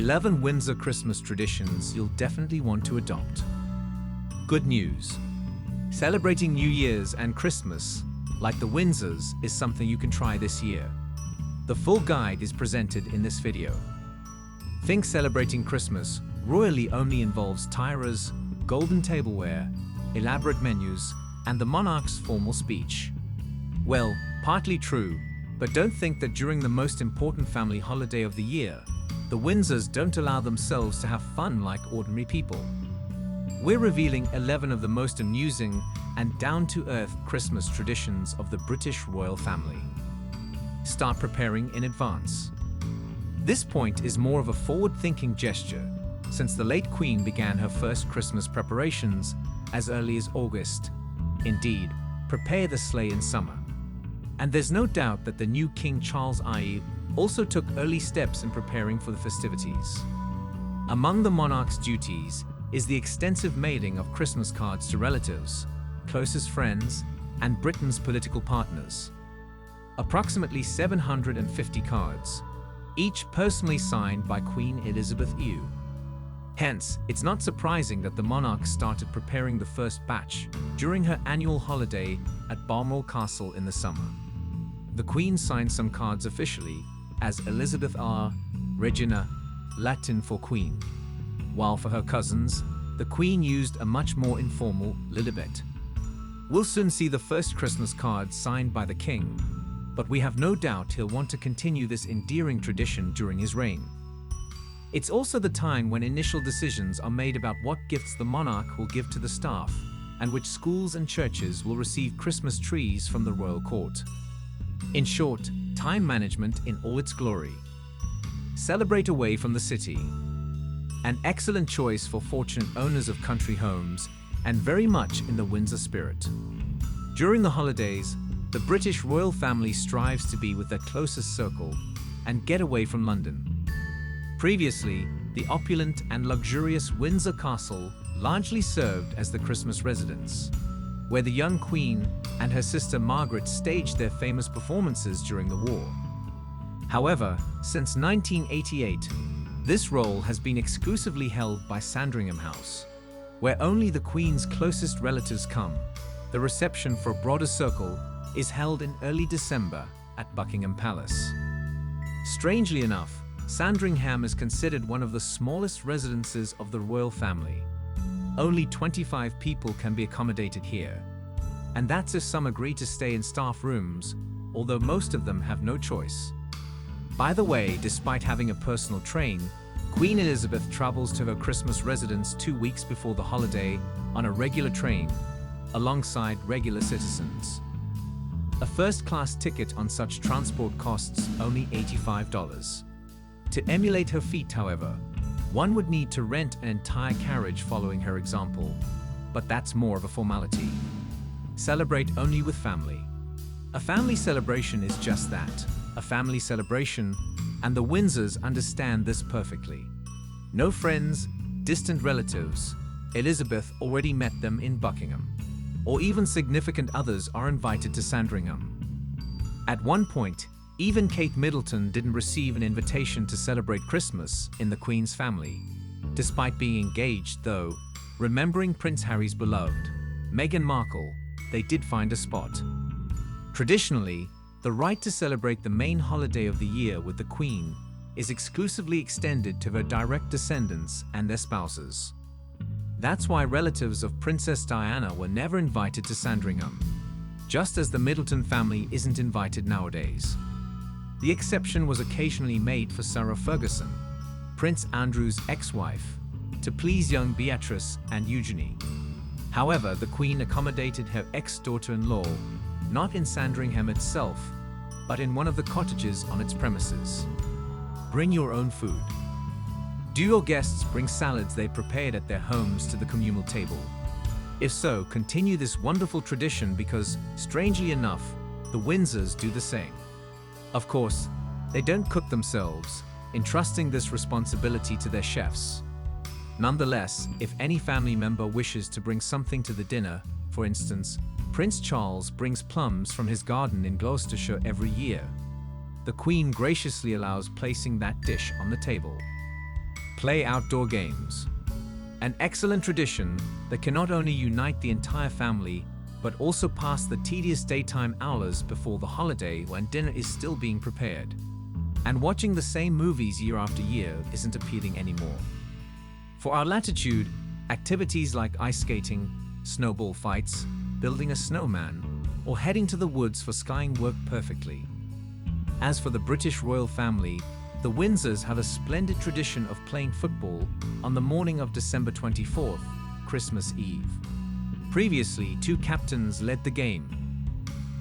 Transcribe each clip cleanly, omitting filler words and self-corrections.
11 Windsor Christmas traditions you'll definitely want to adopt. Good news. Celebrating New Year's and Christmas, like the Windsors, is something you can try this year. The full guide is presented in this video. Think celebrating Christmas royally only involves tiaras, golden tableware, elaborate menus, and the monarch's formal speech. Well, partly true, but don't think that during the most important family holiday of the year, the Windsors don't allow themselves to have fun like ordinary people. We're revealing 11 of the most amusing and down-to-earth Christmas traditions of the British royal family. Start preparing in advance. This point is more of a forward-thinking gesture, since the late Queen began her first Christmas preparations as early as August. Indeed, prepare the sleigh in summer. And there's no doubt that the new King Charles I also took early steps in preparing for the festivities. Among the monarch's duties is the extensive mailing of Christmas cards to relatives, closest friends, and Britain's political partners. Approximately 750 cards, each personally signed by Queen Elizabeth II. Hence, it's not surprising that the monarch started preparing the first batch during her annual holiday at Balmoral Castle in the summer. The Queen signed some cards officially as Elizabeth R. Regina, Latin for Queen, while for her cousins, the Queen used a much more informal Lilibet. We'll soon see the first Christmas cards signed by the King, but we have no doubt he'll want to continue this endearing tradition during his reign. It's also the time when initial decisions are made about what gifts the monarch will give to the staff, and which schools and churches will receive Christmas trees from the royal court. In short, time management in all its glory. Celebrate away from the city. An excellent choice for fortunate owners of country homes and very much in the Windsor spirit. During the holidays, the British royal family strives to be with their closest circle and get away from London. Previously, the opulent and luxurious Windsor Castle largely served as the Christmas residence, where the young Queen and her sister Margaret staged their famous performances during the war. However, since 1988, this role has been exclusively held by Sandringham House, where only the Queen's closest relatives come. The reception for a broader circle is held in early December at Buckingham Palace. Strangely enough, Sandringham is considered one of the smallest residences of the royal family. Only 25 people can be accommodated here, and that's if some agree to stay in staff rooms, although most of them have no choice. By the way, despite having a personal train, Queen Elizabeth travels to her Christmas residence 2 weeks before the holiday on a regular train, alongside regular citizens. A first-class ticket on such transport costs only $85. To emulate her feat, however, one would need to rent an entire carriage following her example, but that's more of a formality. Celebrate only with family. A family celebration is just that, a family celebration, and the Windsors understand this perfectly. No friends, distant relatives, Elizabeth already met them in Buckingham, or even significant others are invited to Sandringham. At one point, even Kate Middleton didn't receive an invitation to celebrate Christmas in the Queen's family. Despite being engaged, though, remembering Prince Harry's beloved, Meghan Markle, they did find a spot. Traditionally, the right to celebrate the main holiday of the year with the Queen is exclusively extended to her direct descendants and their spouses. That's why relatives of Princess Diana were never invited to Sandringham, just as the Middleton family isn't invited nowadays. The exception was occasionally made for Sarah Ferguson, Prince Andrew's ex-wife, to please young Beatrice and Eugenie. However, the Queen accommodated her ex-daughter-in-law, not in Sandringham itself, but in one of the cottages on its premises. Bring your own food. Do your guests bring salads they prepared at their homes to the communal table? If so, continue this wonderful tradition because, strangely enough, the Windsors do the same. Of course, they don't cook themselves, entrusting this responsibility to their chefs. Nonetheless, if any family member wishes to bring something to the dinner, for instance, Prince Charles brings plums from his garden in Gloucestershire every year. The Queen graciously allows placing that dish on the table. play outdoor games. An excellent tradition that can not only unite the entire family, but also pass the tedious daytime hours before the holiday when dinner is still being prepared. And watching the same movies year after year isn't appealing anymore. For our latitude, activities like ice skating, snowball fights, building a snowman, or heading to the woods for skiing work perfectly. As for the British royal family, the Windsors have a splendid tradition of playing football on the morning of December 24th, Christmas Eve. Previously, two captains led the game.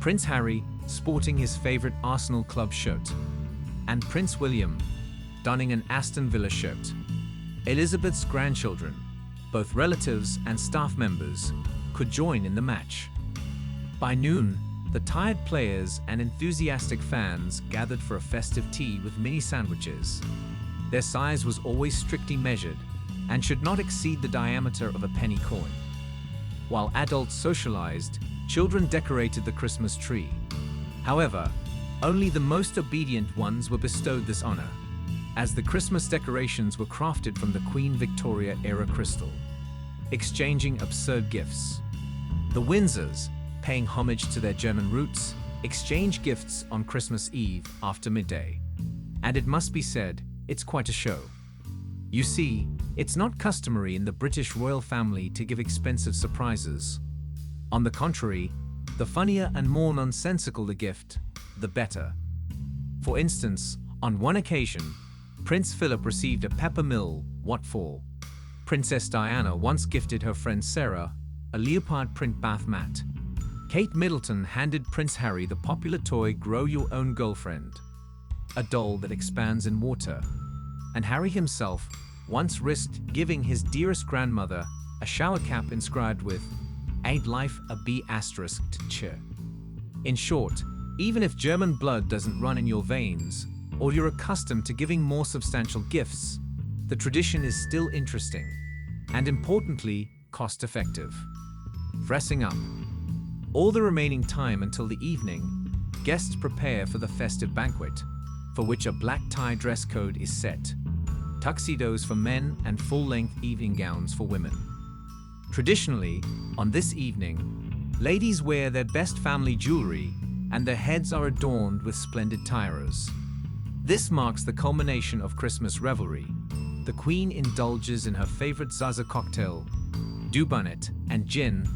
Prince Harry, sporting his favorite Arsenal club shirt, and Prince William, donning an Aston Villa shirt. Elizabeth's grandchildren, both relatives and staff members, could join in the match. By noon, the tired players and enthusiastic fans gathered for a festive tea with mini sandwiches. Their size was always strictly measured and should not exceed the diameter of a penny coin. While adults socialized, children decorated the Christmas tree. However, only the most obedient ones were bestowed this honor, as the Christmas decorations were crafted from the Queen Victoria-era crystal. Exchanging absurd gifts. The Windsors, paying homage to their German roots, exchange gifts on Christmas Eve after midday. And it must be said, it's quite a show. You see, it's not customary in the British royal family to give expensive surprises. On the contrary, the funnier and more nonsensical the gift, the better. For instance, on one occasion, Prince Philip received a peppermill, what for? Princess Diana once gifted her friend Sarah a leopard print bath mat. Kate Middleton handed Prince Harry the popular toy Grow Your Own Girlfriend, a doll that expands in water. And Harry himself once risked giving his dearest grandmother a shower cap inscribed with "Ain't life a B*****". In short, even if German blood doesn't run in your veins, or you're accustomed to giving more substantial gifts, the tradition is still interesting, and importantly, cost-effective. Dressing up. All the remaining time until the evening, guests prepare for the festive banquet, for which a black tie dress code is set. Tuxedos for men and full-length evening gowns for women. Traditionally, on this evening, ladies wear their best family jewelry and their heads are adorned with splendid tiaras. This marks the culmination of Christmas revelry. The Queen indulges in her favorite Zaza cocktail, dubonnet, and gin.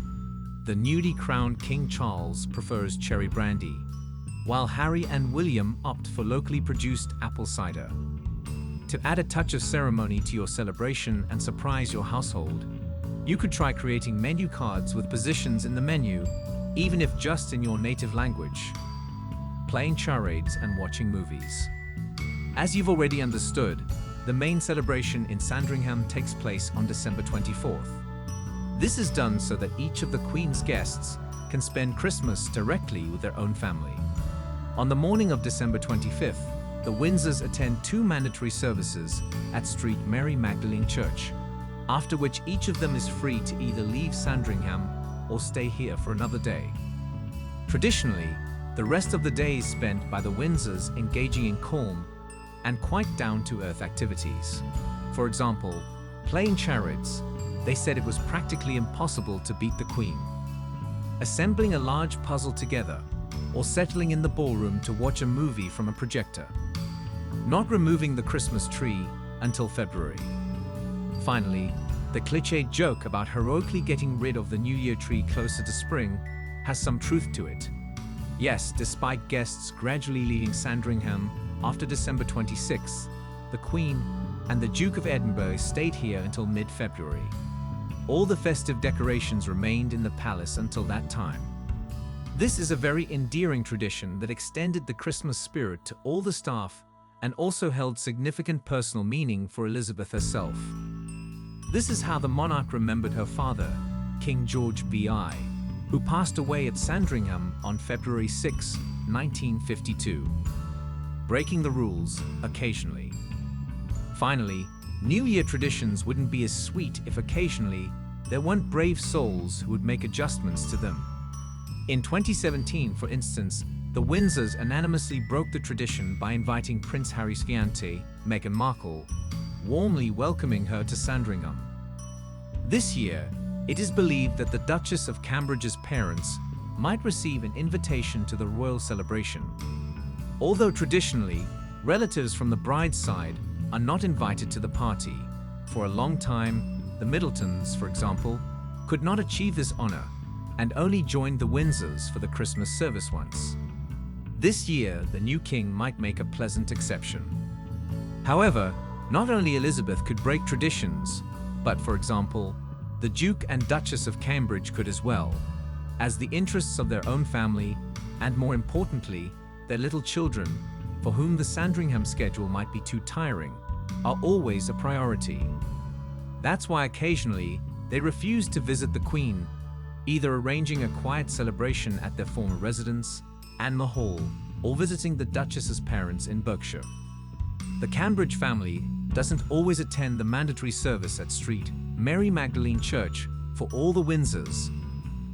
The newly crowned King Charles prefers cherry brandy, while Harry and William opt for locally produced apple cider. To add a touch of ceremony to your celebration and surprise your household, you could try creating menu cards with positions in the menu, even if just in your native language, playing charades and watching movies. As you've already understood, the main celebration in Sandringham takes place on December 24th. This is done so that each of the Queen's guests can spend Christmas directly with their own family. On the morning of December 25th, the Windsors attend 2 mandatory services at St. Mary Magdalene Church, after which each of them is free to either leave Sandringham or stay here for another day. Traditionally, the rest of the day is spent by the Windsors engaging in calm and quite down-to-earth activities. For example, playing charades. They said it was practically impossible to beat the Queen. Assembling a large puzzle together, or settling in the ballroom to watch a movie from a projector. Not removing the Christmas tree until February. Finally, the cliché joke about heroically getting rid of the New Year tree closer to spring has some truth to it. Yes, despite guests gradually leaving Sandringham after December 26th, the Queen and the Duke of Edinburgh stayed here until mid-February. All the festive decorations remained in the palace until that time. This is a very endearing tradition that extended the Christmas spirit to all the staff and also held significant personal meaning for Elizabeth herself. This is how the monarch remembered her father, King George VI, who passed away at Sandringham on February 6, 1952. Breaking the rules occasionally. Finally, New Year traditions wouldn't be as sweet if occasionally there weren't brave souls who would make adjustments to them. In 2017, for instance, the Windsors unanimously broke the tradition by inviting Prince Harry's fiancée, Meghan Markle, warmly welcoming her to Sandringham. This year, it is believed that the Duchess of Cambridge's parents might receive an invitation to the royal celebration. Although traditionally, relatives from the bride's side are not invited to the party. For a long time, the Middletons, for example, could not achieve this honor and only joined the Windsors for the Christmas service once. This year, the new king might make a pleasant exception. However, not only Elizabeth could break traditions, but, for example, the Duke and Duchess of Cambridge could as well, as the interests of their own family, and more importantly, their little children, for whom the Sandringham schedule might be too tiring, are always a priority. That's why occasionally they refuse to visit the Queen, either arranging a quiet celebration at their former residence, Anne Hall, or visiting the Duchess's parents in Berkshire. The Cambridge family doesn't always attend the mandatory service at St. Mary Magdalene Church for all the Windsors.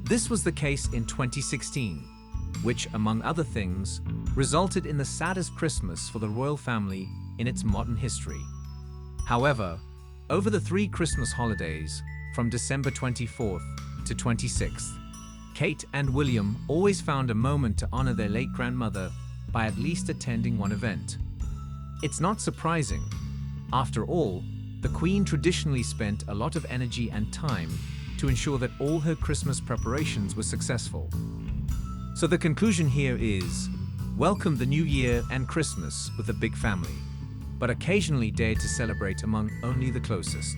This was the case in 2016, which, among other things, resulted in the saddest Christmas for the royal family in its modern history. However, over the 3 Christmas holidays, from December 24th to 26th, Kate and William always found a moment to honor their late grandmother by at least attending one event. It's not surprising. After all, the Queen traditionally spent a lot of energy and time to ensure that all her Christmas preparations were successful. So the conclusion here is, welcome the New Year and Christmas with a big family, but occasionally dare to celebrate among only the closest.